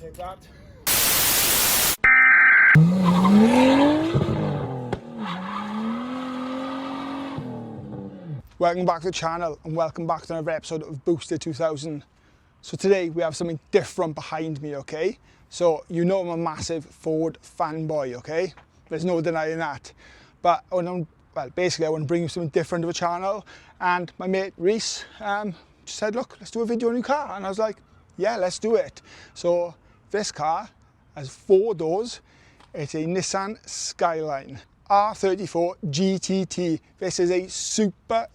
Take that. Welcome back to the channel and welcome back to another episode of Boosted 2000. So today we have something different behind me, okay? So you know I'm a massive Ford fanboy, okay? There's no denying that. But basically I want to bring you something different to the channel, and my mate Rhys just said, look, let's do a video on your car, and I was like, yeah, let's do it. So this car has 4 doors. It's a Nissan SKYLINE R34 GTT. This is a super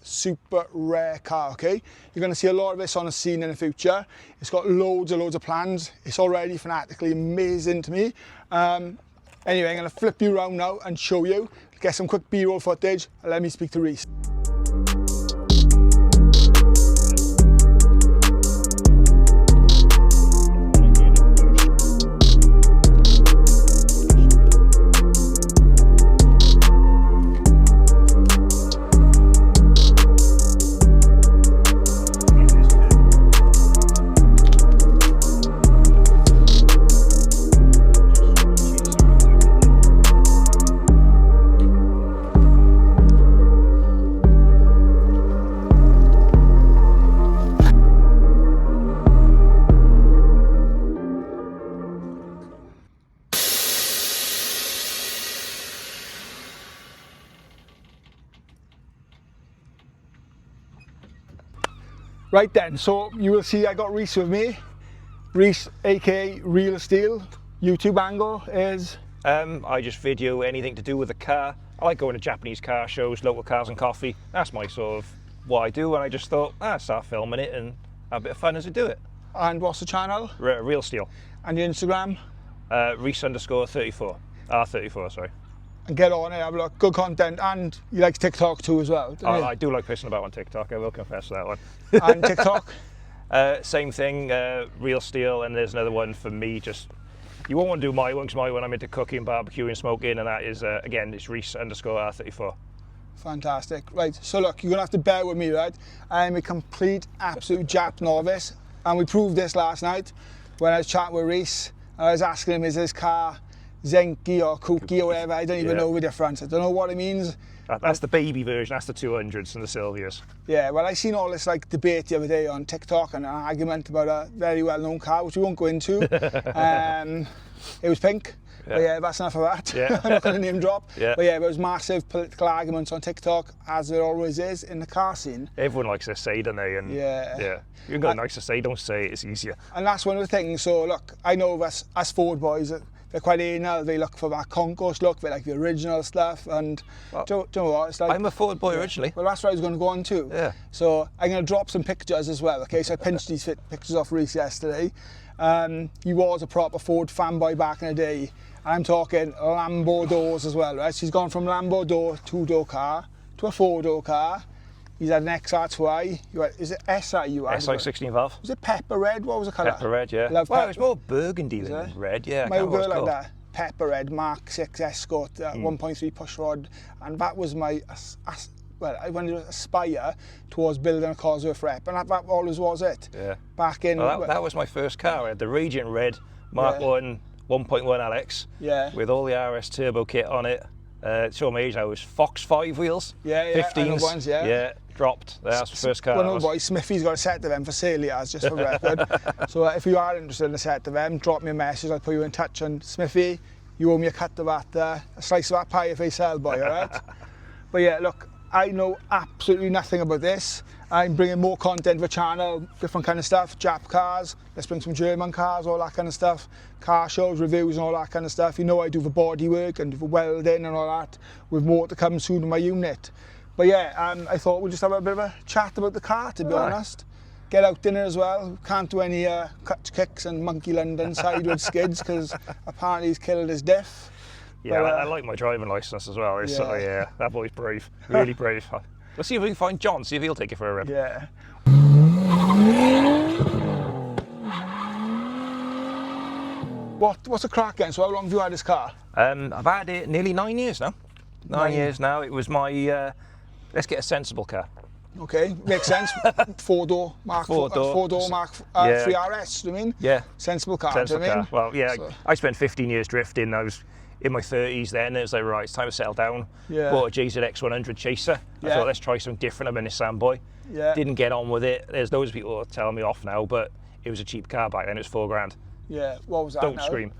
rare car, okay? You're going to see a lot of this on the scene in the future. It's got loads of plans. It's already fanatically amazing to me. Anyway, I'm going to flip you around now and show you, get some quick B-roll footage, and let me speak to Rhys. Right then, so you will see I got Rhys with me. Rhys, aka Real Steel. YouTube angle is? I just video anything to do with the car. I like going to Japanese car shows, local cars and coffee. That's my sort of what I do, and I just thought, start filming it and have a bit of fun as I do it. And what's the channel? Real Steel. And your Instagram? Rhys_34. R34, sorry. And get on it, have a look, good content, and you like TikTok too as well, don't you? I do like pissing about on TikTok, I will confess that one. And TikTok? Same thing, Real Steel, and there's another one for me, just, you won't want to do my one, because my one I'm into cooking, barbecuing, smoking, and that is, again, it's Rhys_R34. Fantastic. Right, so look, you're going to have to bear with me, right? I'm a complete, absolute Jap novice, and we proved this last night when I was chatting with Rhys, and I was asking him, is his car Zenki or Kooky or whatever? I don't even know the difference. I don't know what it means. That's the baby version, that's the 200s and the Sylvias. Yeah, well, I seen all this like debate the other day on TikTok and an argument about a very well-known car, which we won't go into. It was pink. Yeah. But yeah, that's enough of that. Yeah. I'm not going to name drop. Yeah. But yeah, there was massive political arguments on TikTok, as there always is in the car scene. Everyone likes their say, don't they? And yeah. You can got nice to say, don't say it, it's easier. And that's one of the things. So look, I know us Ford boys, they're quite anal, they look for that concourse look, they like the original stuff, and do you know what, it's like... I'm a Ford boy originally. Well, that's what I was going to go on to. Yeah. So I'm going to drop some pictures as well, okay? So I pinched these pictures off Rhys yesterday. He was a proper Ford fanboy back in the day, and I'm talking Lambo doors as well, right? So he's gone from Lambo door, 2-door car, to a 4-door car. He's had an XR2i. Is it SI you had? SI 16 valve. Was it pepper red? What was the colour? Pepper red, yeah. Well, it was more burgundy than red, yeah. My girl like that. Pepper red Mark 6 Escort, 1.3 push rod, and that was my, I wanted to aspire towards building a Cosworth rep, and that always was it. Yeah. Back in... Well, that was my first car. I had the Radiant Red Mark 1 1.1 LX. Yeah. With all the RS turbo kit on it. Show my age now, it was Fox 5 wheels. Yeah, 15s. Ones, yeah, dropped. That's the first car. One of the boys, Smithy's got a set of them for sale, he has, just for record. So if you are interested in a set of them, drop me a message, I'll put you in touch. And Smithy, you owe me a cut of that, a slice of that pie if they sell, boy, alright? But yeah, look, I know absolutely nothing about this. I'm bringing more content to the channel, different kind of stuff, Jap cars, let's bring some German cars, all that kind of stuff, car shows, reviews and all that kind of stuff. You know I do the body work and the welding and all that, with more to come soon in my unit. But yeah, I thought we'd just have a bit of a chat about the car, to be honest. Get out dinner as well, can't do any clutch kicks and Monkey London sideways skids, because apparently he's killed his diff. Yeah, but, I like my driving licence as well. It's, yeah, that boy's brave, really brave. Let's see if we can find John, see if he'll take it for a rip. Yeah. What's the crack then? So how long have you had this car? I've had it nearly 9 years now. 9 years now. It was my, let's get a sensible car. Okay, makes sense. Four-door Mark 3 RS, do you mean? Yeah. Sensible car, Sensible do you mean? car. Well, yeah, so. I spent 15 years drifting. I was in my 30s then. It was like, right, it's time to settle down. Yeah. Bought a JZX 100 Chaser. I thought, let's try something different. I'm a Nissan boy. Yeah. Didn't get on with it. There's loads of people telling me off now, but it was a cheap car back then. It was $4 grand. Yeah, what was that Don't now? Scream.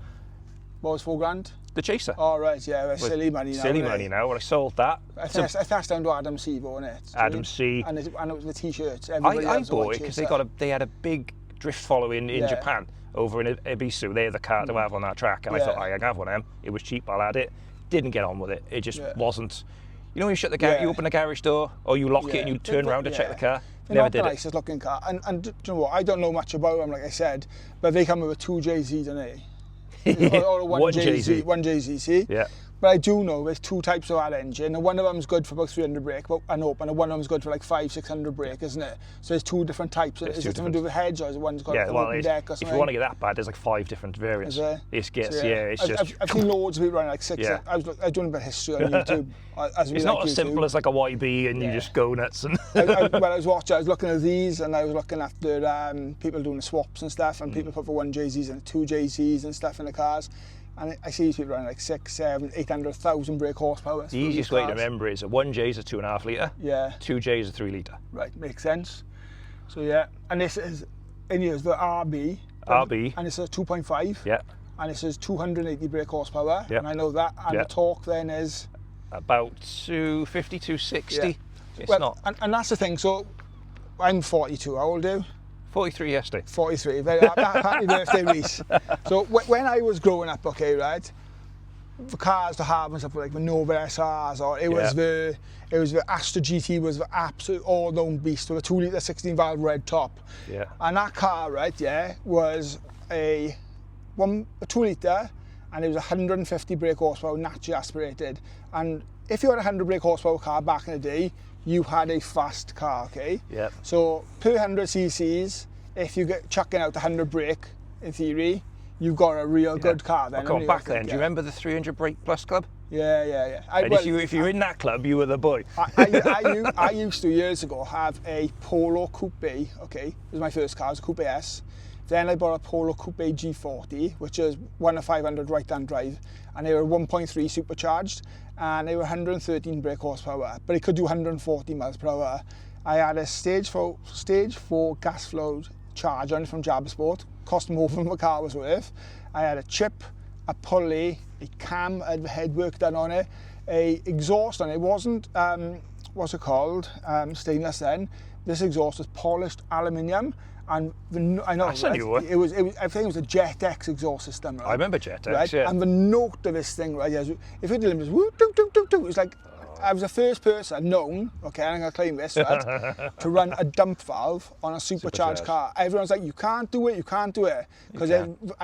What was $4 grand? The Chaser. Oh, right, yeah, silly money now. Silly money now. When I sold that. I think that's down to Adam C, wasn't it? Adam C. And it was the t-shirts. I bought it because they had a big drift following in Japan over in Ibisu. They're the car to have on that track. And I thought, I can have one of them. It was cheap, I'll add it. Didn't get on with it. It just wasn't. You know when you shut the garage, you open the garage door, or you lock it and you turn around to check the car? Never did it. Nicest looking car. And do you know what? I don't know much about them, like I said, but they come with a 2JZ, don't they? or a 1JZ, 1JZ, see? Yeah. But I do know there's two types of that engine, and one of them's good for about 300 brake, and open, and one of them's good for like 500-600 brake, isn't it? So there's two different types. Is it something to do with heads, or is one's got an open deck or something? If you want to get that bad, there's like 5 different variants. Is there? It's just. I've seen loads of people running like 6. I was doing a bit of history on YouTube. It's not as simple as like a YB and you just go nuts. And I was looking at these, and I was looking after people doing the swaps and stuff, and people put for 1JZs and 2JZs and stuff in the cars. And I see these people running like 6, 7, 800,000 brake horsepower. The easiest way to remember is a 1J is a 2.5 litre. Yeah. 2J is a 3 litre. Right, makes sense. So yeah, and this is in here's the RB. RB. And it's a 2.5. Yeah. And it says 280 brake horsepower. Yeah. And I know that. And the torque then is about 250, 260. Yeah. It's not. And that's the thing. So I'm 42. How old are you? 43 yesterday. 43. Very happy birthday, Rhys. So when I was growing up, okay, right, the cars to have and stuff like the Nova SRs, or it was the Astra GT was the absolute all-known beast with a 2 litre 16-valve red top. Yeah. And that car, right, was a 2 litre, and it was 150 brake horsepower naturally aspirated. And if you had a 100 brake horsepower car back in the day, you had a fast car, okay? Yep. So per 100 cc's, if you get chucking out 100 brake, in theory, you've got a real good car then. Well, back then, do you remember the 300 brake plus club? Yeah. If you were in that club, you were the boy. I used to years ago have a Polo Coupe, okay? It was my first car, it was a Coupe S. Then I bought a Polo Coupe G40, which is 1 of 500 right-hand drive, and they were 1.3 supercharged, and they were 113 brake horsepower, but it could do 140 miles per hour. I had a stage 4 gas flow charge on it from Jabba Sport, cost more than the car was worth. I had a chip, a pulley, a cam, I had the headwork done on it, a exhaust on it. It wasn't, what's it called, stainless then. This exhaust was polished aluminium. And I know it was. I think it was a Jet X exhaust system. Right? I remember Jet X, right? yeah. And the note of this thing, right? If it did, it was whoop, doo, doo, doo, doo. It was like I was the first person known. Okay, I'm gonna claim this, right? To run a dump valve on a supercharged car. Everyone's like, you can't do it, because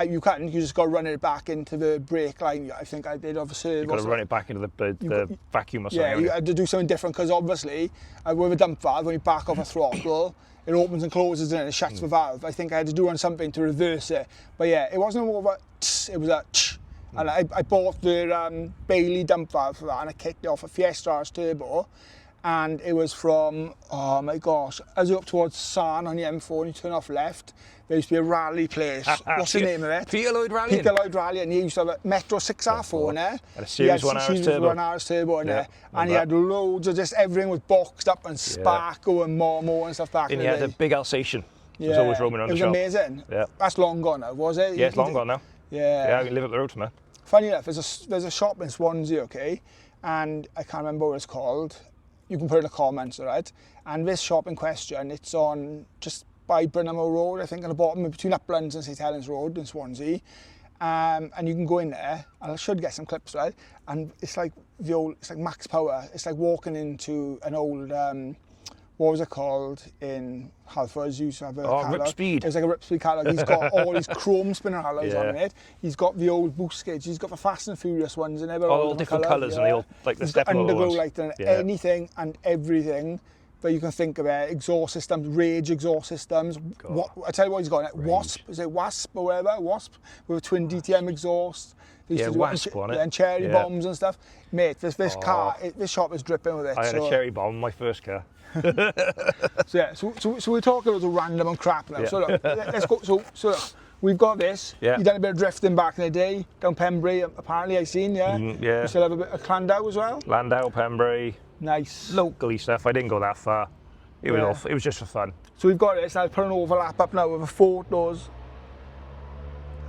you can't. You just got to run it back into the brake line. I think I did obviously. You've got to run it back into the vacuum or something. Yeah, you had to do something different because obviously with a dump valve, when you back off a throttle, it opens and closes and it shuts the valve. I think I had to do on something to reverse it. But yeah, it wasn't more of a tss, it was a tsh. And I bought the Bailey dump valve for that, and I kicked it off a Fiesta RS Turbo, and it was from, oh my gosh, as you up towards Sedan on the M4 and you turn off left, there used to be a rally place. What's the name of it? Peter Lloyd Rally. Peter Lloyd Rally, and he used to have a Metro 6R4 in there. And a Series 1 RS Turbo. In there. And he had loads of just, everything was boxed up and Sparko and Mormo and stuff back in the day. And he had a big Alsatian. It was always roaming around the shop. It was amazing. Yeah. That's long gone now, was it? Yeah, it's long gone now. Yeah. Yeah, I can live up the road from there. Funny enough, there's a shop in Swansea, okay, and I can't remember what it's called. You can put it in the comments, all right? And this shop in question, it's on just by Brynham Road, I think, on the bottom, between Uplands and St Helens Road in Swansea. And you can go in there, and I should get some clips, right? And it's like it's like max power. It's like walking into an old, what was it called in Halfords? Used to have a catalog. Rip Speed. It was like a Rip Speed catalog. He's got all these chrome spinner alloys on it. He's got the old boost gauge. He's got the Fast and Furious ones and everything. All different colours and they all like the step underglow light and anything and everything that you can think of it. Exhaust systems, Rage exhaust systems. What I tell you what he's got in it. Wasp, is it Wasp or whatever? Wasp with a twin DTM exhaust. Yeah, wasp on it. And cherry bombs and stuff. Mate, this shop is dripping with it. I had a cherry bomb in my first car. So we're talking about the random and crap now. Yeah. So look, let's go. So look, we've got this. Yeah. You've done a bit of drifting back in the day down Pembury. Apparently, I've seen. Yeah. Yeah. You still have a bit of Clandau as well. Landau, Pembury. Nice. Locally stuff. I didn't go that far. It was just for fun. So we've got this. I'll put an overlap up now with the photos.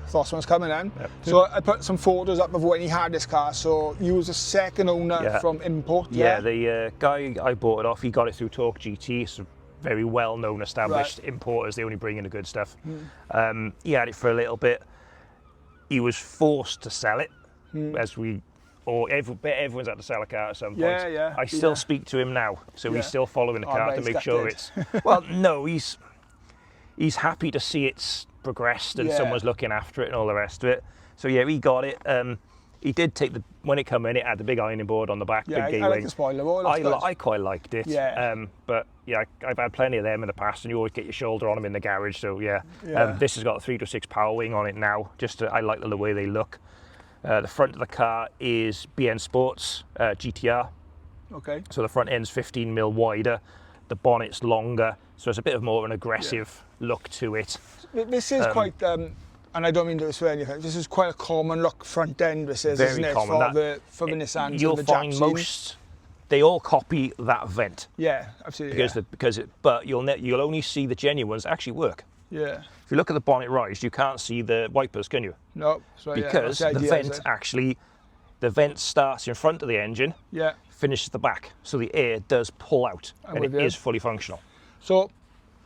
Thought someone's coming in. Yep. So I put some photos up of when he had this car. So you was a second owner from import. Yeah, the guy I bought it off, he got it through Talk GT. It's a very well-known, established importers. They only bring in the good stuff. He had it for a little bit. He was forced to sell it, everyone's had to sell a car at some point. Yeah. I still speak to him now, so he's still following the car to make sure it's. Well, no, he's happy to see it's progressed and someone's looking after it and all the rest of it. So yeah, he got it. He did take when it came in, it had the big ironing board on the back, big I like the spoiler board. I quite liked it. Yeah. But yeah, I've had plenty of them in the past, and you always get your shoulder on them in the garage. So yeah. This has got a 326 power wing on it now. I like the way they look. The front of the car is BN Sports GTR. Okay. So the front end's 15mm wider, the bonnet's longer, so it's a bit of more of an aggressive look to it. This is quite, and I don't mean to swear anything, this is quite a common look front end, this is, isn't it, for the Nissans. You'll find most, they all copy that vent. Yeah, absolutely. But you'll only see the genuine ones actually work. Yeah. If you look at the bonnet rise, you can't see the wipers, can you? No, that's right. Because the vent the vent starts in front of the engine, finishes at the back, so the air does pull out, and it is fully functional. So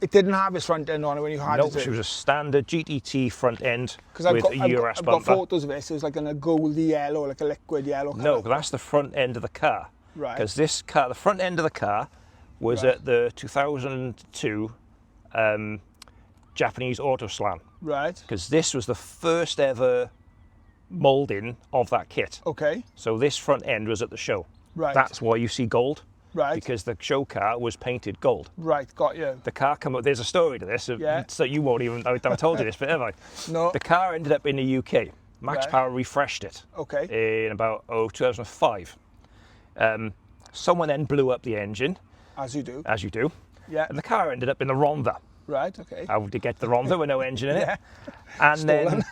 it didn't have its front end on it when you had it? No, it was a standard GTT front end with a Euras bumper. I've got photos of this. It was like in a goldy yellow, like a liquid yellow colour. No, but that's the front end of the car. Right. Because this car, the front end of the car, was at the 2002 Japanese Auto Slam. Right. Because this was the first ever moulding of that kit. Okay. So this front end was at the show. Right. That's why you see gold. Right. Because the show car was painted gold. Right, got you. The car come up, there's a story to this, so you won't even, I haven't told you this, but have I? No. The car ended up in the UK. Max Power refreshed it. Okay. In about 2005. Someone then blew up the engine. As you do. As you do. Yeah. And the car ended up in the Ronda. Right, okay. How did it get to the Ronda with no engine in it? And stolen.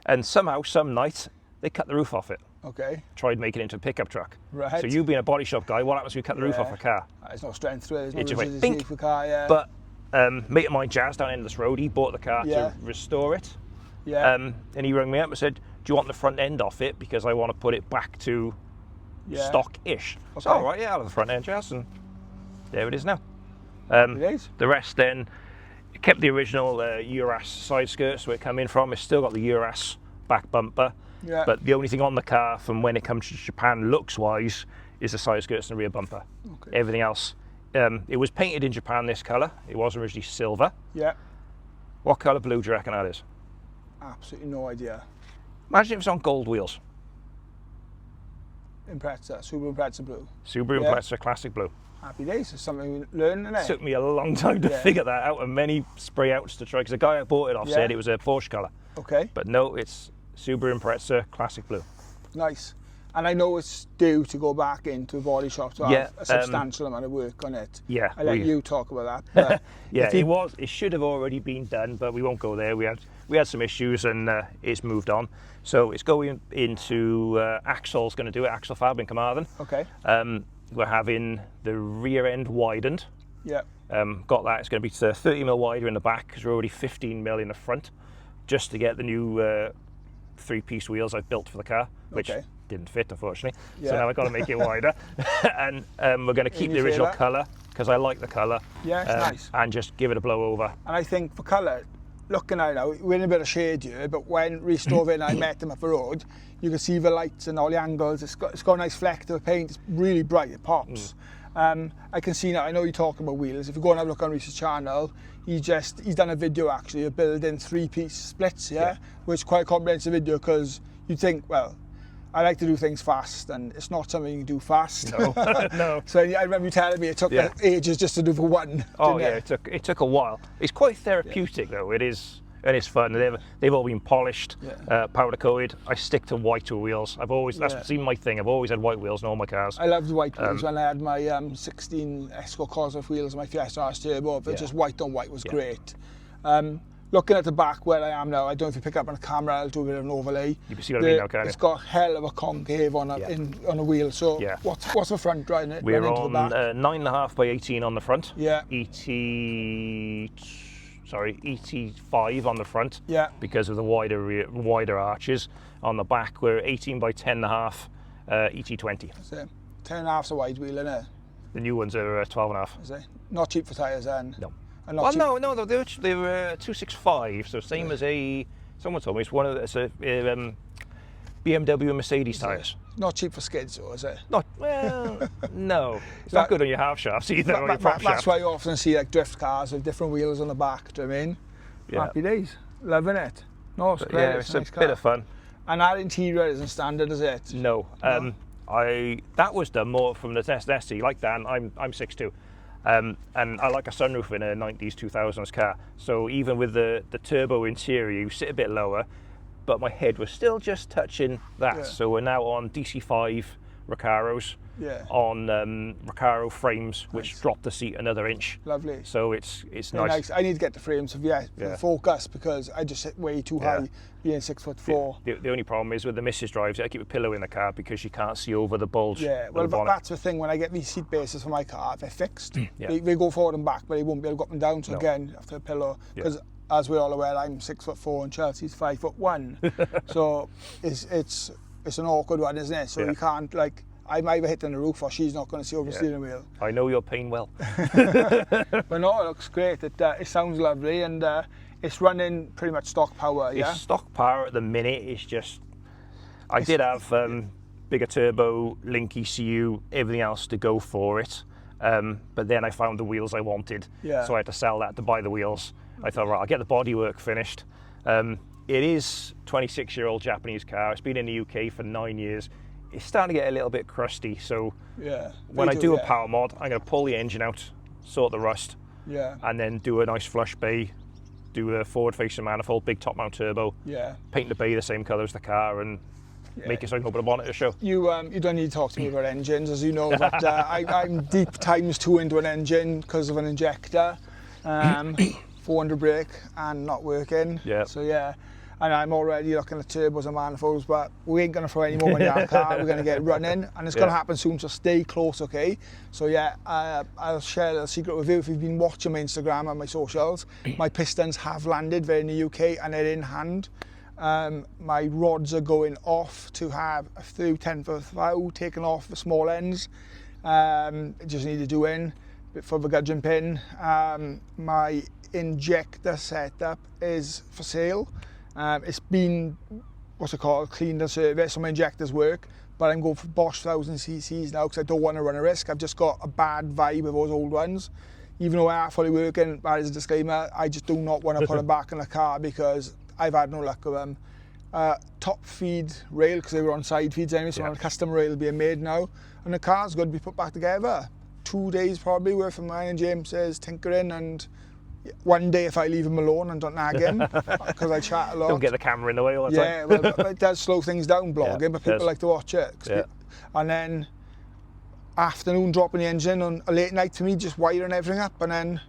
And somehow, some night, they cut the roof off it. Okay. Tried making it into a pickup truck. Right. So you being a body shop guy, what happens if you cut the roof off a car? There's no strength to it. There's no it just went rigidity for a car, But mate of mine, Jazz, down in this road, he bought the car to restore it. Yeah. And he rang me up and said, do you want the front end off it? Because I want to put it back to stock-ish. Okay. So, all right, I'll have the front end, Jazz, and there it is now. The rest then, it kept the original Euras side skirts where it came in from. It's still got the Euras back bumper. Yeah. But the only thing on the car from when it comes to Japan looks-wise is the side skirts and the rear bumper. Okay. Everything else, it was painted in Japan this colour. It was originally silver. Yeah. What colour blue do you reckon that is? Absolutely no idea. Imagine if it's on gold wheels. Impreza, Subaru Impreza blue. Subaru Impreza classic blue. Happy days, it's something we learn, isn't it? It took me a long time to figure that out and many spray outs to try, because the guy I bought it off said it was a Porsche colour. Okay. But no, it's Subaru Impreza classic blue. Nice. And I know it's due to go back into a body shop to have a substantial amount of work on it. Yeah. I'll let you talk about that. But it should have already been done, but we won't go there. We had some issues and it's moved on. So it's going into Axel's going to do it, Axel Fab in Carmarthen. Okay. We're having the rear end widened. Yeah. Got that. It's going to be 30mm wider in the back because we're already 15mm in the front, just to get the new three-piece wheels I've built for the car, which didn't fit, unfortunately. Yeah. So now I've got to make it wider. And we're going to keep the original colour because I like the colour. Yeah, it's nice. And just give it a blow over. And I think for colour, looking at it now, we're in a bit of shade here, but when Rhys drove in and I met him up the road, you can see the lights and all the angles. It's got a nice fleck to the paint. It's really bright. It pops. I can see now. I know you're talking about wheels. If you go and have a look on Rhys's channel, he's done a video actually of building three-piece splits. Which is quite a comprehensive video because you'd think, well, I like to do things fast, and it's not something you can do fast. No, no. So I remember you telling me it took ages just to do for one. Oh yeah, it took a while. It's quite therapeutic though. It is. and it's fun. They've all been polished, powder coated. I stick to white wheels. I've always, that's been my thing. I've always had white wheels in all my cars. I loved white wheels when I had my 16 Esco Cosworth wheels, my Fiesta RS Turbo, but just white on white was great. Looking at the back where I am now, I don't know if you pick up on a camera, I'll do a bit of an overlay. You can see what I mean now, can't you? It's got a hell of a concave on a wheel. So what's the front driving it? We're on 9.5 by 18 on the front. Yeah. ET5 on the front. Yeah. Because of the wider arches. On the back, we're 18 by 10.5 ET20. That's it. 10.5's a wide wheel, isn't it? The new ones are 12.5. Is it? Not cheap for tyres then? No. Well, no, they were 265, so same as someone told me, it's one of the BMW and Mercedes tyres. Not cheap for skids, though, is it? Not, well, no. It's not good on your half shafts either, or your prop shaft. That's why you often see like drift cars with different wheels on the back, do you know what I mean? Yeah. Happy days. Loving it. No, it's great. Yeah, it's a nice bit of fun. And that interior isn't standard, is it? No. That was done more from the ST. Like Dan, I'm 6'2". And I like a sunroof in a 90s, 2000s car. So even with the turbo interior, you sit a bit lower, but my head was still just touching that. Yeah. So we're now on DC5 recaros, on recaro frames, which drop the seat another inch. Lovely. So it's nice. I need to get the frames for the Focus, because I just sit way too high, being 6'4". The only problem is with the Mrs. drives, I keep a pillow in the car because you can't see over the bulge. Yeah, well, that's the thing. When I get these seat bases for my car, they're fixed. They go forward and back, but they won't be able to go up and down. So again, after a pillow, because as we're all aware, I'm 6'4" and Chelsea's 5'1". So it's an awkward one, isn't it? So you can't, like, I'm either hitting the roof or she's not going to see over the steering wheel. I know your pain well. But no, it looks great. It sounds lovely, and it's running pretty much stock power. It's stock power at the minute. It's just, I did have bigger turbo, link ECU, everything else to go for it. But then I found the wheels I wanted, so I had to sell that to buy the wheels. I thought, right, I'll get the bodywork finished. It is a 26-year-old Japanese car. It's been in the UK for 9 years. It's starting to get a little bit crusty, so when I do a power mod, I'm going to pull the engine out, sort the rust, and then do a nice flush bay, do the forward-facing manifold, big top-mount turbo, paint the bay the same colour as the car, and make it so I can open a bonnet to show. You don't need to talk to me about engines, as you know, but I'm deep ×2 into an engine because of an injector, 400 brake and not working. So and I'm already looking at turbos and manifolds, but we ain't going to throw any more money at our car. We're going to get it running, and it's going to happen soon, so stay close, okay? So I'll share a little secret with you. If you've been watching my Instagram and my socials, my pistons have landed. They're in the UK and they're in hand. My rods are going off to have a few 10th of a thou taken off the small ends. Just need to do in for the gudgeon pin. My injector setup is for sale. It's been, cleaned and serviced, so my injectors work, but I'm going for Bosch 1000cc's now because I don't want to run a risk. I've just got a bad vibe with those old ones. Even though they are fully working, that is a disclaimer, I just do not want to put them back in the car because I've had no luck with them. Top feed rail, because they were on side feeds anyway, so a custom rail being made now, and the car's going to be put back together. 2 days probably worth of mine and James's tinkering, and one day if I leave him alone and don't nag him, because I chat a lot. Don't get the camera in the way all the time. Yeah, well, it does slow things down blogging, but people like to watch it. And then afternoon dropping the engine on a late night for me, just wiring everything up, and then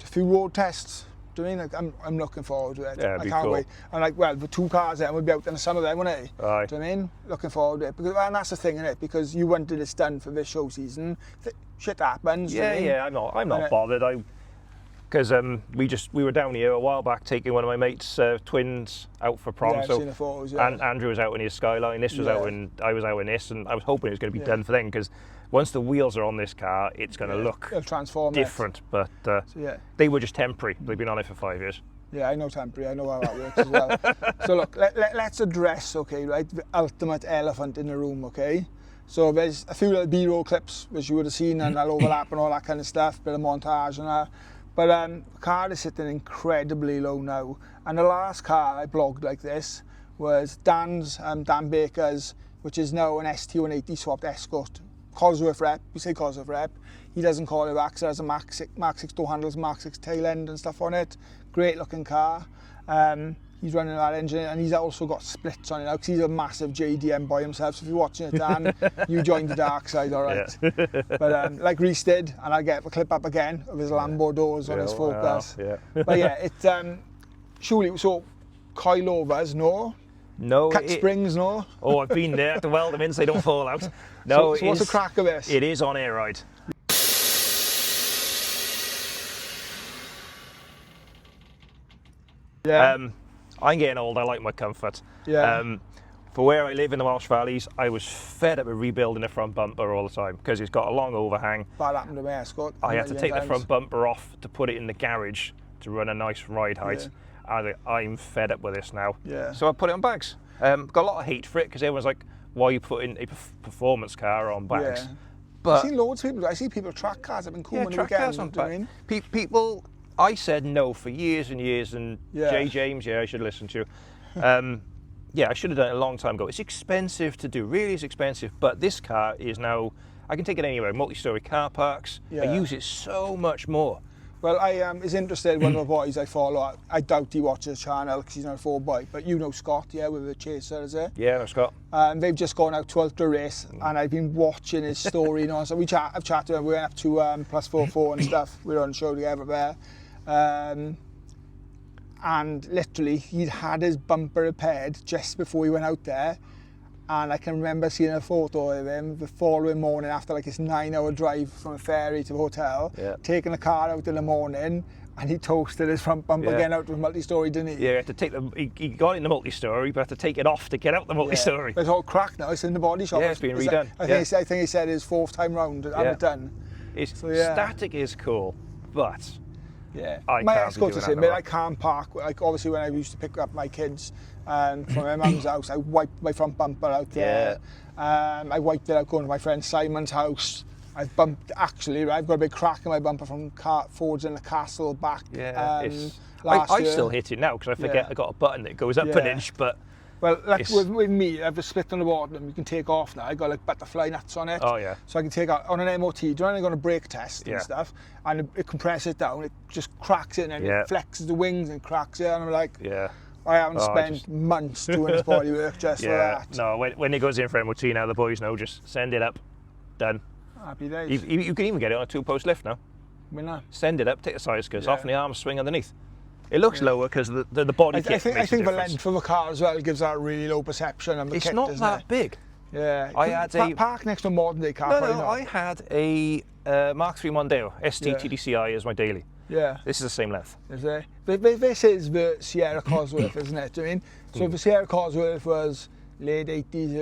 a few road tests. Do you mean? Like, I'm looking forward to it. Yeah, I can't wait. And like, well, the 2 cars then we'll be out in the summer then, won't it? Aye. Do you know what I mean? Looking forward to it. Because, and that's the thing, innit? Because you wanted this done for this show season. Shit happens. Yeah, I'm not bothered. Because we were down here a while back taking one of my mates' twins out for prom. Yeah, I've seen the photos, and Andrew was out in his Skyline. This was out in, I was out in this, and I was hoping it was going to be done for them, because once the wheels are on this car, it's going to look different. But they were just temporary. They've been on it for 5 years. Yeah, I know temporary. I know how that works as well. So look, let's address, the ultimate elephant in the room, okay? So there's a few little B-roll clips which you would have seen, and I'll overlap and all that kind of stuff, bit of montage and that. But the car is sitting incredibly low now, and the last car I blogged like this was Dan Baker's, which is now an ST180 swapped Escort Cosworth rep, we say Cosworth rep, he doesn't call it back, so it has a Mark 6 door handles, Mark 6 tail end and stuff on it. Great looking car. He's running that engine, and he's also got splits on it now because he's a massive JDM boy himself. So if you're watching it, Dan, you joined the dark side, all right. Yeah. But like Rhys did, and I'll get a clip up again of his Lambo doors on his Focus. Wow. Yeah. But yeah, it's surely, so coilovers, no? No. Cut springs, no? Oh, I've been there to weld them in so they don't fall out. No, so what's the crack of this? It is on air ride. Yeah. I'm getting old, I like my comfort. Yeah. For where I live in the Welsh Valleys, I was fed up with rebuilding the front bumper all the time because it's got a long overhang. That happened to me, Scott. I had to take the front bumper off to put it in the garage to run a nice ride height. Yeah. I'm fed up with this now. Yeah. So I put it on bags. Got a lot of hate for it because everyone's like, why are you putting a performance car on bags? Yeah. But I've seen loads of people, I see people track cars have been cool on the weekend. On bags. People, I said no for years and years, and Jay James, I should listen to you. Yeah, I should have done it a long time ago. It's expensive to do, really is expensive, but this car is now, I can take it anywhere, multi-storey car parks. I use it so much more. Well, I is interested, one of the boys I follow, I doubt he watches the channel because he's not a full boy, but you know Scott, yeah, with the Chaser, is it? Yeah, I know Scott. They've just gone out to Ultra Race, and I've been watching his story, you know, so I've chatted to him, we went up to +44 and stuff, we were on the show together there. And literally he'd had his bumper repaired just before he went out there, and I can remember seeing a photo of him the following morning after like his 9-hour drive from a ferry to the hotel, taking the car out in the morning, and he toasted his front bumper getting out to the multi-storey, didn't he? Yeah, had to take he got in the multi-storey, but had to take it off to get out the multi-storey. It's all cracked now, it's in the body shop. Yeah, it's been redone. I think he said his 4th time round, have it done. Static is cool, but yeah, my Escort is saying, I can't park, like obviously when I used to pick up my kids from my mum's house, I wiped my front bumper out there. I wiped it out going to my friend Simon's house. I've bumped, actually, I've got a big crack in my bumper from Fords in the Castle back last I year. still hit it now because I forget I got a button that goes up an inch, but well, like with me, I have a split on the bottom you can take off now. I got like butterfly nuts on it. Oh yeah. So I can take out on an MOT. Do you know when I got a brake test and stuff, and it compresses it down, it just cracks it and it flexes the wings and cracks it, and I'm like, I haven't spent months doing this body work just for that. No, when it goes in for MOT now, the boys know, just send it up, done. Happy days. You can even get it on a 2-post lift now. Winner. Send it up, take the side skirts off, and the arms swing underneath. It looks lower because the body kit I think the length of a car as well gives that really low perception of the kit, not that big. Yeah. I had a park next to a modern day car. No, I had a Mark III Mondeo ST TDCi as my daily. Yeah. This is the same length. Is it? This is the Sierra Cosworth, isn't it? Do you mean? So the Sierra Cosworth was late 80s,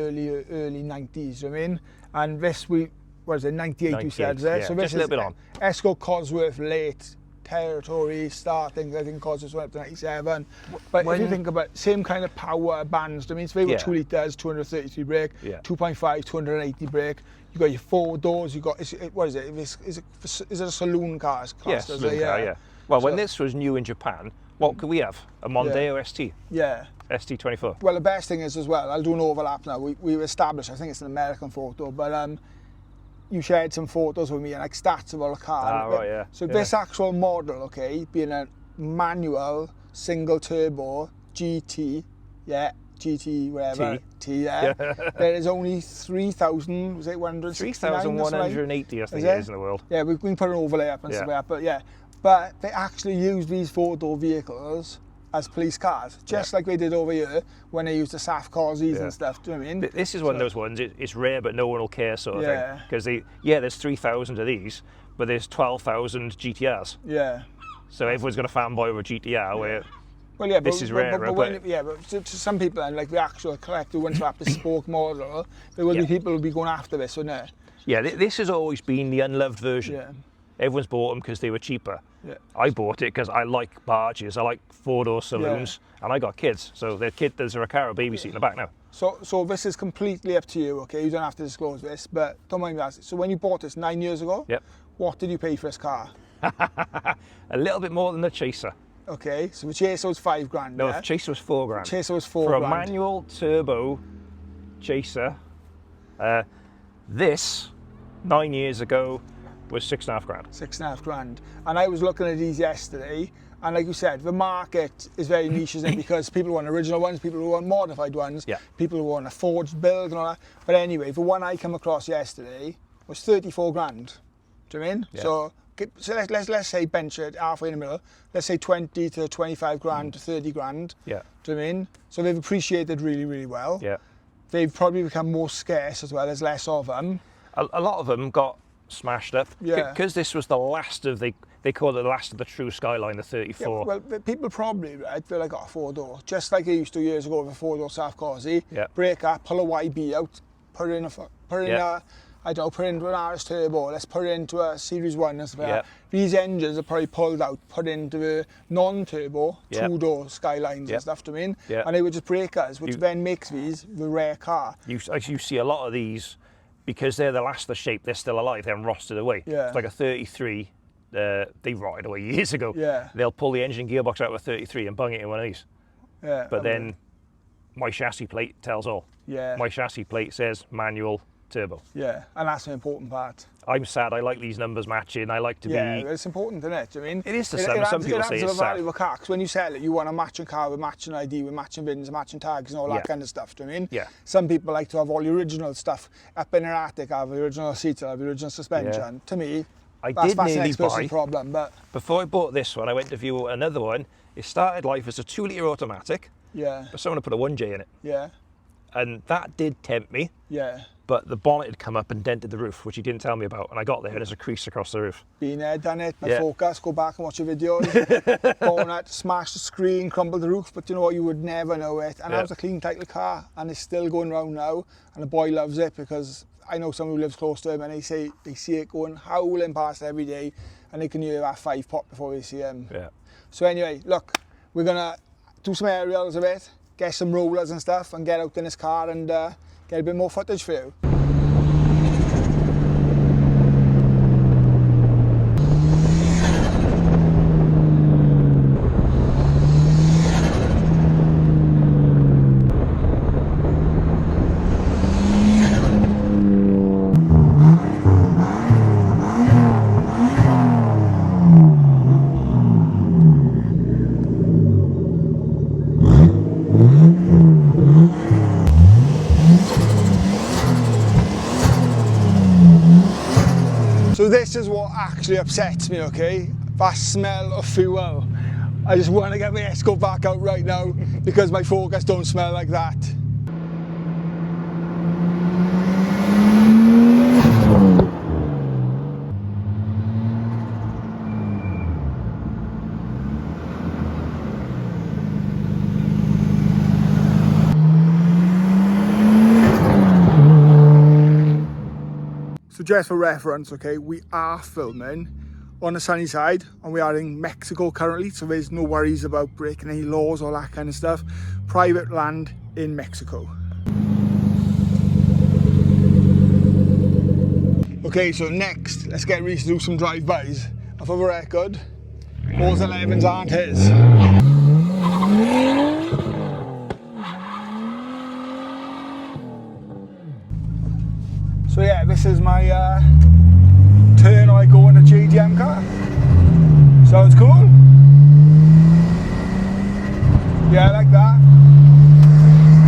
early 90s. I mean, and this what is it? 98 you said, is it? Yeah, so this just a little bit on. Escort Cosworth late territory starting. I think Cosworth went up to 97. But if you think about same kind of power bands, I mean, it's very 2 litres, 233 brake, 2.5, 280 brake. You got your 4 doors. You got what is it? Is it a saloon car? Yes, saloon car. Yeah. Well, when this was new in Japan, what could we have? A Mondeo ST. Yeah. ST24. Well, the best thing is as well, I'll do an overlap now. We've established, I think it's an American photo, but you shared some photos with me and like stats about the car. Right, yeah. So this actual model, okay, being a manual single turbo GT, GT whatever, T, there is only 3,000, was it 3,180 I think it is in the world. Yeah, we can put an overlay up and stuff like that, but they actually use these 4-door vehicles as police cars, just like they did over here when they used the SAF Causies and stuff. Do you know what I mean? This is one of those ones, it's rare but no one will care sort of thing. Because there's 3,000 of these, but there's 12,000 GTRs. Yeah. So everyone's got a fanboy over a GTR where this is rare. But to some people, and like the actual collector wants to have bespoke model, there will be people who will be going after this, wouldn't it? Yeah, this has always been the unloved version. Yeah. Everyone's bought them because they were cheaper. Yeah. I bought it because I like barges, I like 4-door saloons, and I got kids. So there's a Recaro baby seat in the back now. So this is completely up to you, okay? You don't have to disclose this, but don't mind me asking. So when you bought this 9 years ago, what did you pay for this car? A little bit more than the Chaser. Okay, so the Chaser was $5,000. No, the Chaser was $4,000. Chaser was $4,000. For a manual turbo Chaser, this 9 years ago was 6.5 grand. 6.5 grand. And I was looking at these yesterday, and like you said, the market is very niche, isn't it? Because people want original ones, people who want modified ones, people who want a forged build and all that. But anyway, the one I come across yesterday was 34 grand. Do you know what I mean? Yeah. So let's say bench it halfway in the middle. Let's say 20 to 25 grand to 30 grand. Yeah. Do you know what I mean? So they've appreciated really, really well. Yeah. They've probably become more scarce as well. There's less of them. A lot of them got smashed up. Yeah. Because this was the last of they call it the last of the true Skyline, the 34. Yeah, well, people probably, right, feel like, oh, 4-door. Just like they used to years ago with a 4-door South Corsi. Yeah. Break up, pull a YB out, put it in I don't know, put it into an RS Turbo, let's put it into a Series 1 and stuff like that. These engines are probably pulled out, put into the non-turbo, 2-door Skylines and stuff, do you know what I mean? Yeah. And they were just breakers, which then makes these the rare car. You see a lot of these, because they're the last of the shape, they're still alive, they're rusted away. Yeah. It's like a 33, they rotted away years ago. Yeah. They'll pull the engine gearbox out of a 33 and bung it in one of these. Yeah. But then my chassis plate tells all. Yeah. My chassis plate says manual turbo. Yeah, and that's the important part. I'm sad, I like these numbers matching, I like to be... Yeah, it's important, isn't it? Do you know what I mean? It is to some people say it's sad. It car, because when you sell it, you want a matching car with matching ID, with matching bins, matching tags and all that kind of stuff, do you know what I mean? Yeah. Some people like to have all the original stuff up in their attic, have the original seats, have the original suspension. Yeah. To me, that's the next person's problem. But before I bought this one, I went to view another one. It started life as a 2-litre automatic, but someone had put a 1J in it. Yeah. And that did tempt me. Yeah. But the bonnet had come up and dented the roof, which he didn't tell me about, and I got there and there's a crease across the roof. Been there, done it, my Focus, go back and watch your videos. Bonnet, smashed the screen, crumbled the roof, but you know what, you would never know it. And that was a clean title car, and it's still going around now, and the boy loves it because I know someone who lives close to him, and they say they see it going howling past every day, and they can hear that 5 pop before they see him. Yeah. So anyway, look, we're gonna do some aerials of it, get some rollers and stuff, and get out in this car and get a bit more footage for you. So this is what actually upsets me, okay? That smell of fuel. I just want to get my Esco back out right now because my Focus don't smell like that. So just for reference, okay, we are filming on the sunny side and we are in Mexico currently, so there's no worries about breaking any laws or that kind of stuff. Private land in Mexico. Okay, so next, let's get Rhys to do some drive-bys. And for the record, those 11s aren't his. So yeah, this is my turn I go in a JDM car. Sounds cool? Yeah, like that.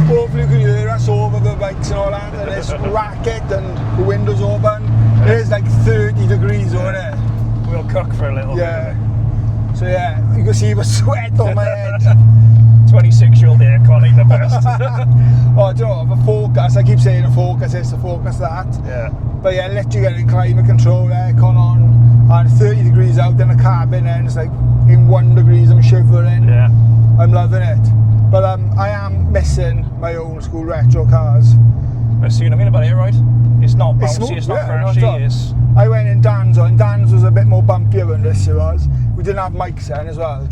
Hopefully you can hear us over the bikes and all that, and this racket and the windows open. It is like 30 degrees over there. We'll cook for a little bit. So yeah, you can see the sweat on my head. 26-year-old aircon ain't the best. Oh, do you know what, the Focus, I keep saying the Focus this, the Focus that. Yeah. But yeah, literally getting climate control, aircon on, and 30 degrees out in the cabin, and it's like in 1 degrees, I'm shivering. Yeah. I'm loving it. But I am missing my old school retro cars. I've seen them in about it, right? It's not bouncy, it's not flashy. I went in Dan's, and Dan's was a bit more bumpier than this it was. We didn't have mics then as well.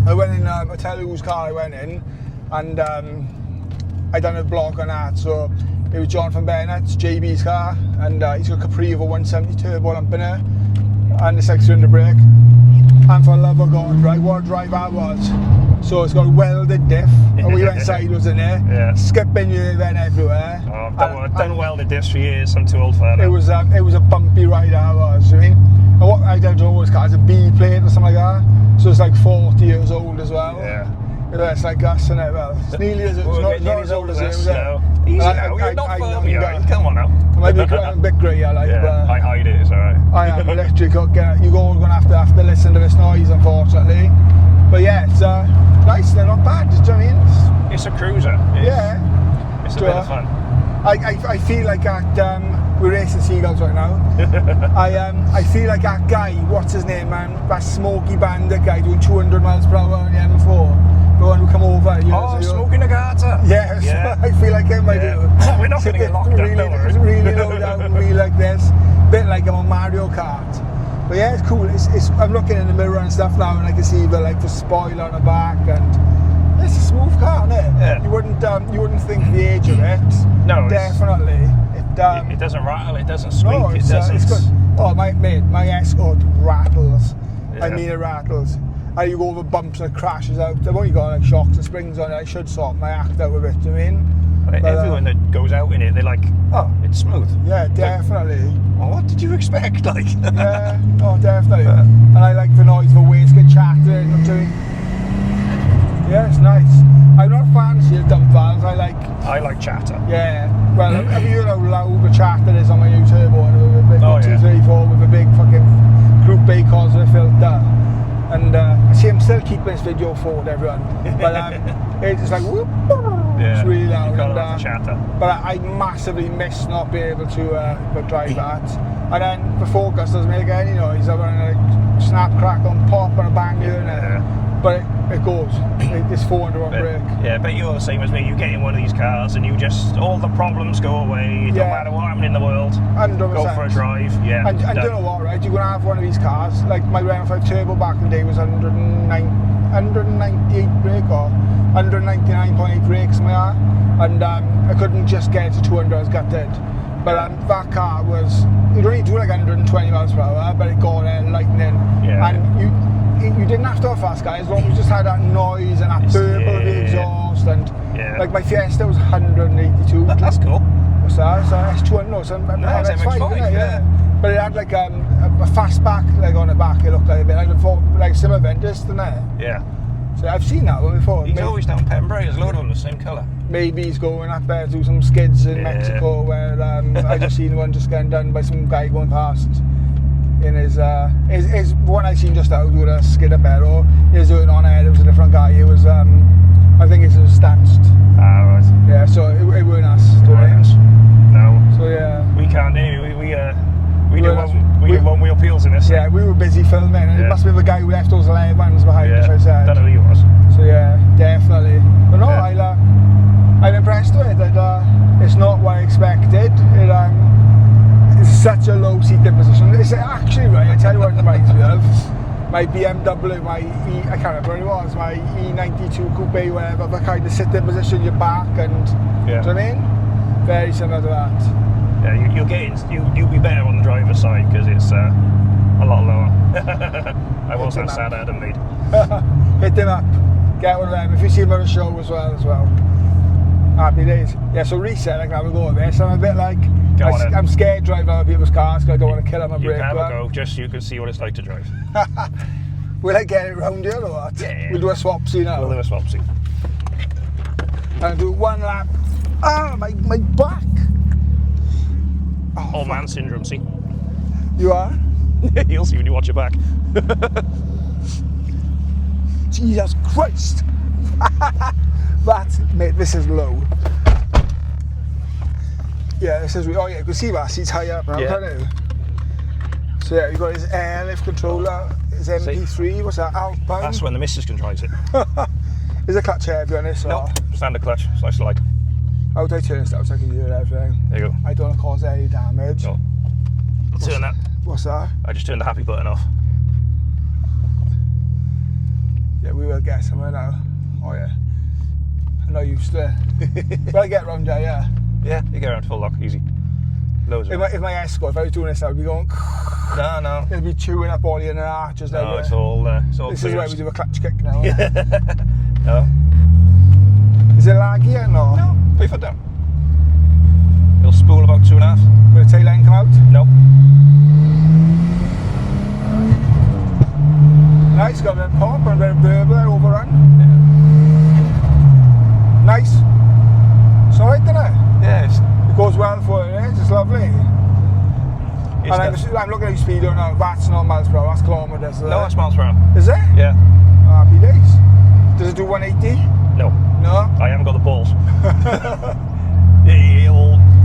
I went in, I tell you whose car I went in, and I done a vlog on that, so it was Jonathan Bennett's, JB's car, and he's got a Capriva 170 turbo lamp in it, and the 6-cylinder brake. And for the love of God, right, what a drive that was. So it's got a welded diff, and we went sideways in there, yeah. skipping you then everywhere. Oh, I've done welded diffs for years, I'm too old for that now. It was a bumpy ride, that was, I mean. And what I don't know what it's called, it's a B plate or something like that. So it's like 40 years old as well. Yeah. It's like us, isn't it? Well, it's nearly as, not as old as it was. Easy now, you're not firm behind, come on now. I might be a bit grey, I like, yeah, I hide it, it's alright. I am electric, you're all going to have to listen to this noise, unfortunately. But yeah, it's nice, they're not bad, do you know what I mean? It's a cruiser. Yeah. It's a bit of fun. I feel like that, we're racing seagulls right now. I feel like that guy, what's his name, man? That Smoky Bandit guy doing 200 miles per hour on the M4. The one who come over. Smoking a Carter. Yes, yeah. I feel like him, I do. We're not going to get locked up, don't worry. It's really low down, really like this. Bit like I'm on Mario Kart. But yeah, it's cool. I'm looking in the mirror and stuff now, and I can see the spoiler on the back, and it's a smooth car, isn't it? Yeah. You wouldn't think the age of it. No, definitely. It doesn't rattle, it doesn't squeak, no, it's good. Oh, my Escort rattles. Yeah. I mean, it rattles. And you go over bumps and it crashes out. I've only got like shocks and springs on it. I should sort my act out with it, do you mean? But everyone that goes out in it, they're like, oh, it's smooth. Yeah, definitely. Like, well, what did you expect? Like, yeah, oh, definitely. And I like the noise of a wasted chattering. Yeah, it's nice. I'm not fancy of dump valves. I like chatter. Yeah. Well, have you heard how loud the chatter is on my new turbo with a big 234 with a big fucking Group A Cosworth filter? And see, I'm still keeping this video forward, everyone. But it's like whoop. Yeah, it's really loud. You can't have the chatter. But I massively miss not being able to drive that. And then the Focus doesn't make any noise. I'm going to snap, crackle, and pop and a bang here and there. But it goes. It's 400 on brake. Yeah, but you're the same as me. You get in one of these cars and you just, all the problems go away. It don't matter what happened in the world. 100%. Go for a drive. Yeah. And you know what, right? You're going to have one of these cars. Like my Renault 5 Turbo back in the day was 198 brake or 199.8 brakes in my car. And I couldn't just get it to 200, I was gutted. But that car was, you'd only do like 120 miles per hour, but it got there lightning. Yeah. And you didn't have to have a fast car as long as you just had that noise and that burble of the exhaust. And like my Fiesta was 182. That's cool. What's that? It's S200, no, it's an MX-5, isn't it? Yeah. But it had like a fastback like on the back, it looked like a bit like similar Ventus, didn't it? Yeah. So I've seen that one before. He's always down Pembrey, there's a load of them the same colour. Maybe he's going up there to do some skids in Mexico where I just seen one just getting done by some guy going past. In his one I seen just out with a skid up arrow. He was doing on air, it was a different guy. It was I think it was stanced. Ah, right. Yeah, so it weren't us doing it. No. So yeah. We can't anyway, we do one wheel peels in this. Yeah, we were busy filming and it must have been the guy who left those live vans behind, which I said. Don't know who he was. So yeah, definitely. But no, I'm impressed with it. It's not what I expected. It's such a low seating position. It's actually, right, I tell you what it reminds me of. My BMW, I can't remember what it was, my E92 Coupe, whatever, the kind of sitting position, your back, and do you know what I mean? Very similar to that. Yeah, you'll be better on the driver's side because it's a lot lower. I was that sad I hadn't made. Hit them up. Get one of them. If you see them on the show as well. Happy days. Yeah, so Rhys said I can have a go at this. I'm a bit like, I'm scared driving other people's cars because I don't want to kill them on brake. You can have a go, just so you can see what it's like to drive. Will I get it round here or what? Yeah. We'll do a swapsy now. We'll do a swapsy. And do one lap. Ah, my back. Oh, old man syndrome, see? You are? You'll see when you watch it back. Jesus Christ! Mate, this is low. Yeah, this is. Oh yeah, you can see that seat's high up now, can't you? So yeah, you've got his airlift controller, his MP3. What's that? Alpine. That's when the missus controls it. Is a clutch heavy on this? No, standard clutch. It's nice to like. How do I turn this down so I can hear everything? There you go. I don't want to cause any damage. No. I'll turn that. What's that? I just turned the happy button off. Yeah, we will get somewhere now. Oh yeah. I'm not used to it. But I get round there, yeah. Yeah, you get around full lock, easy. Loads of if my Escort, if I was doing this, I would be going. No. It'd be chewing up all the inner arches. No, it's all. This is where we do a clutch kick now. Yeah. foot down. It'll spool about 2.5. Will the tail line come out? No. Nice, got a bit of pop and a bit of burble there, overrun. Yeah. Nice. It's alright, isn't it? Yes. It goes well for it, it's lovely. And I'm looking at your speedo now, that's not miles per hour, that's kilometres. No, that's miles per hour. Is it? Yeah. Happy days. Does it do 180? No. No? I haven't got the balls.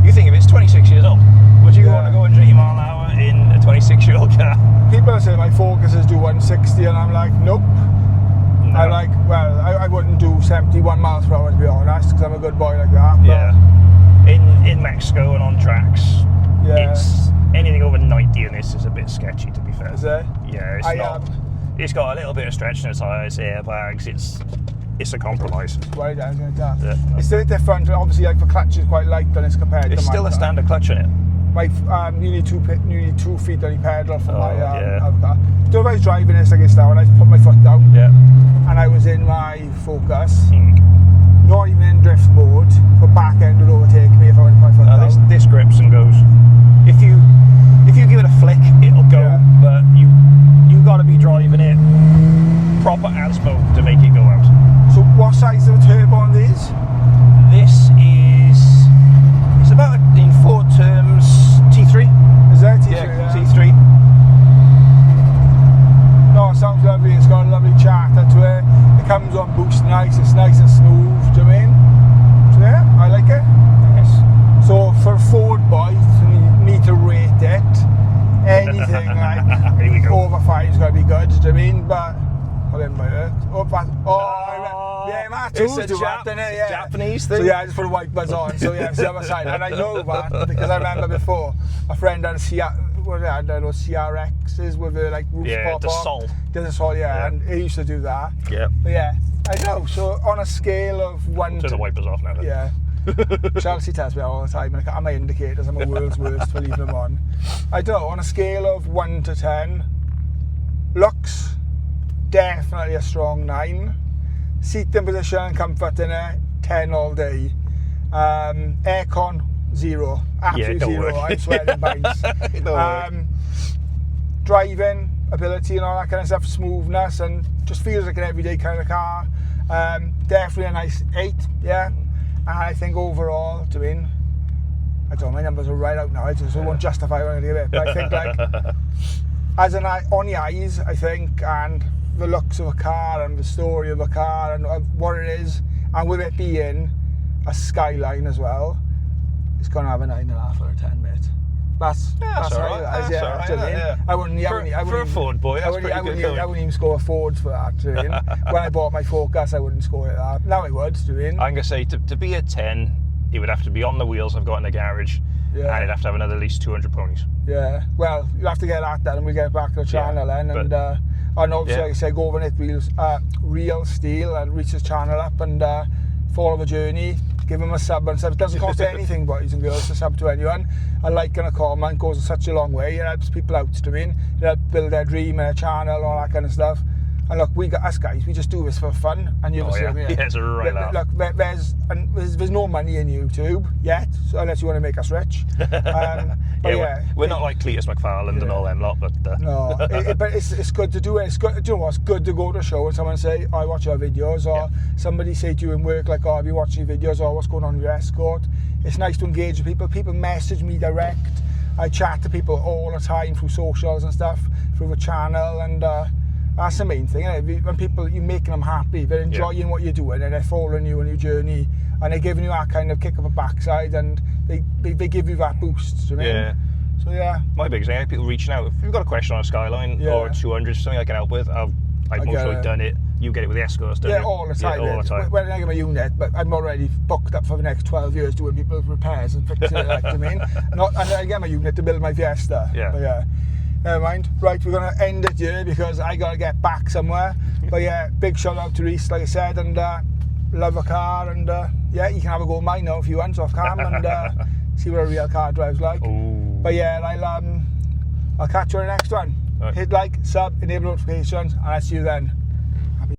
You think if it's 26 years old, would you want to go 180 mile an hour in a 26-year-old car? People say my Focuses do 160 and I'm like, nope. No. I'm like, well, I wouldn't do 71 miles per hour to be honest, because I'm a good boy like that. Yeah. In Mexico and on tracks, it's anything over 90 in this is a bit sketchy, to be fair. Is it? Yeah, it's not. It's got a little bit of stretch in the tyres, airbags. It's a compromise. Right, I was going to ask. Yeah. It's still different. Obviously, like the clutch is quite light than it's compared to mine. It's still a standard clutch in it. My you need 2 feet on your pedal for my yeah. car. Don't know if I was driving this like this now and I put my foot down. Yeah. And I was in my Focus. Not even in drift mode. The back end would overtake me if I went my foot down. This grips and goes. If you give it a flick, it'll go. Yeah. But you got to be driving it proper aspo to make it go out. So what size of a turbo on these? This it's about, in Ford terms, T3. Is that T3? Yeah, T3. No, it sounds lovely. It's got a lovely charter to it. It comes on boost nice. It's nice and smooth. Do you know what I mean? So yeah, I like it. Yes. So for a Ford boy, for me to rate it, anything like Here we go. over 5 is got to be good. Do you know what I mean? But I didn't buy it. Yeah, my tools do that, didn't it? Yeah. Japanese thing. So yeah, I just put the wipers on. So yeah, it's the other side, and I know that because I remember before a friend had a CRXs with the like roof pop the off. Sol. The Sol, yeah, and he used to do that. Yeah. But yeah, I know. So on a scale of 1 Turn the wipers off now. Then. Yeah. Chelsea tells me all the time, and I'm my indicators, I'm the world's worst for leaving them on. I don't know, on a scale of 1 to 10, looks, definitely a strong 9. Seating position and comfort in it, 10 all day. Aircon, 0. Absolutely 0. I'm sweating bites. Driving ability and all that kind of stuff, smoothness, and just feels like an everyday kind of car. Definitely a nice 8, yeah. And I think overall, I don't know, my numbers are right out now, I just won't justify what I'm going to give it, but I think like, as an eye, on the eyes, I think, and the looks of a car and the story of a car and what it is, and with it being a Skyline as well, it's going to have a 9.5 or a 10, mate. That's all right. Yeah. I wouldn't for a Ford boy, that's pretty good going. I wouldn't even score a Fords for that. Do you know? When I bought my Focus, I wouldn't score it that. Now I would. Do you know? I'm going to say to be a 10, it would have to be on the wheels I've got in the garage, and it'd have to have another at least 200 ponies. Yeah. Well, you'll have to get that done, and we get back to the channel then, and obviously, like I say, go over it wheels, real steel, and reach his channel up and follow the journey. Give him a sub and stuff. It doesn't cost anything, boys and girls, to sub to anyone. A like and a comment goes such a long way. It helps people out, do you mean? It helps build their dream and a channel, all that kind of stuff. And look, we got us guys, we just do this for fun. And you'll see me. Yeah, it's a right laugh. Look, there's no money in YouTube yet, so unless you want to make us rich. We're not like Cletus McFarland and all them lot, but no, but it's good to do it. It's good. Do you know what? It's good to go to a show and someone say, "I watch your videos," or somebody say to you in work, like, "Oh, have you watched your videos?" or "What's going on with your escort?" It's nice to engage with people. People message me direct. I chat to people all the time through socials and stuff, through the channel, and that's the main thing, isn't it? When people, you're making them happy, they're enjoying what you're doing, and they're following you on your journey, and they're giving you that kind of kick up the backside, and they give you that boost. Do you know what I mean? So yeah. My biggest thing, people reaching out. If you've got a question on a Skyline or a 200, something I can help with, I've mostly done it. You get it with the escorts, don't you? All the time. Yeah, all the time. When I get my unit, but I'm already booked up for the next 12 years doing people's repairs and fixing it, like, I mean. And I get my unit to build my Fiesta. Yeah. But yeah. Never mind. Right, we're going to end it here because I got to get back somewhere. But yeah, big shout out to Rhys, like I said, and love a car, and yeah, you can have a go at mine now if you want off cam and see what a real car drives like. Ooh. But yeah, I'll catch you on the next one. Right. Hit like, sub, enable notifications, and I'll see you then.